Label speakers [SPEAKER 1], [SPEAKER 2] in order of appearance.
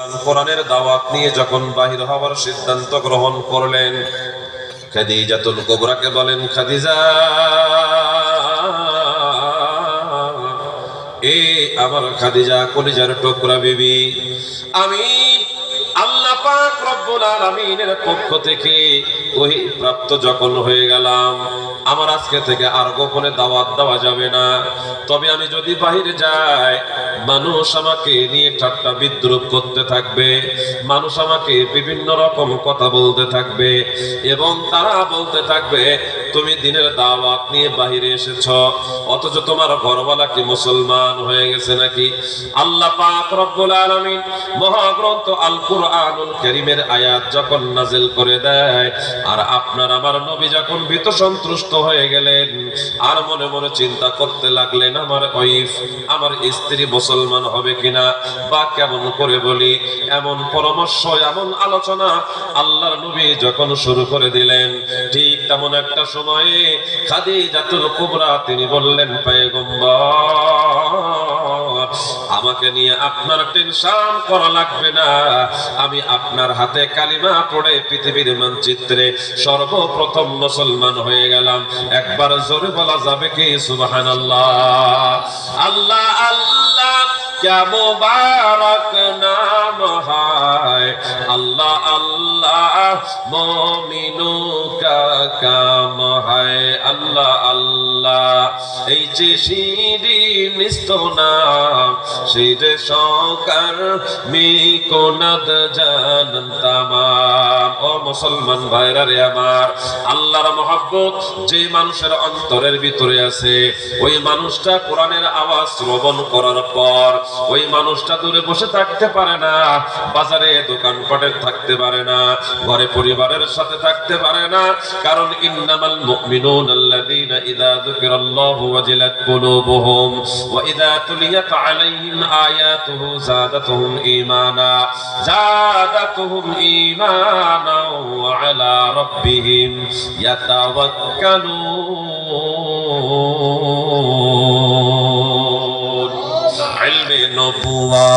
[SPEAKER 1] কোরআনের দাওয়াত নিয়ে যখন বাহির হওয়ার সিদ্ধান্ত গ্রহণ করলেন, খাদিজাতুল কুবরাকে বলেন, খাদিজা, এ আমার খাদিজা, কলিজার টুকরা বিবি, আমি আল্লাহ পাক রব্বুল আলামিনের পক্ষ থেকে ওহী প্রাপ্ত যখন হয়ে গেলাম, আমার আজকে থেকে আর গোপনে দাওয়াত দেওয়া যাবে না। তবে আমি যদি বাহিরে যাই, মানুষ আমাকে নিয়ে ঠাট্টা বিদ্রুপ করতে থাকবে, মানুষ আমাকে বিভিন্ন রকম কথা বলতে থাকবে এবং তারা বলতে থাকবে, তুমি দিনের দাওয়াত নিয়ে বাহিরে এসেছ, অথচ তোমার ঘরওয়ালা কি মুসলমান হয়ে গেছে নাকি? আল্লাহ পাক রব্বুল আলামিন মহাগ্রন্থ আল কুরআনুল কারীমের আয়াত যখন নাযিল করে দেয়, আর আপনার আমার নবী যখন ভীত সন্ত্রস্ত হয়ে গেলেন, আর মনে মনে চিন্তা করতে লাগলেন, আমার ওয়াইফ, আমার স্ত্রী মুসলমান হবে কিনা বা কেমন করে বলি, এমন পরামর্শ, এমন আলোচনা আল্লাহর নবী যখন শুরু করে দিলেন, ঠিক তেমন একটা সময়ে খাদিজাতুল কুবরা তিনি বললেন, পয়গম্বর, আমাকে নিয়ে আপনার টেনশন করা লাগবে না, আমি আপনার হাতে কালিমা পড়ে পৃথিবীর মানচিত্রে সর্বপ্রথম মুসলমান হয়ে গেলাম। একবার জোরে বলা যাবে কি সুবহানাল্লাহ? আল্লাহ আল্লাহ क्या मुबारक नाम है, अल्लाह अल्लाह मोमिनों का काम है, अल्लाह अल्लाह এই যে শিরিন স্তনাম শির শঙ্কর মি কোনাদ জানান তামাম। ও মুসলমান ভাইরা রে আমার, আল্লাহর মহব্বত যে মানুষের অন্তরের ভিতরে আছে, ওই মানুষটা কোরআনের আওয়াজ শ্রবণ করার পর ওই মানুষটা দূরে বসে থাকতে পারে না, বাজারে দোকানপাটে থাকতে পারে না, ঘরে পরিবারের সাথে থাকতে পারে না, কারণ ইন্নামাল মুমিনুনা আল্লাযীনা ইযা যুকিরাল্লাহু ওয়াজিলাত কুলুবুহুম ওয়া ইযা তুলিয়াত আলাইহিম আয়াতুহু যাদাতুহুম ঈমানা ওয়া আলা রাব্বিহিম ইয়াতাওয়াক্কালুন। ইলমে নবুওয়াত।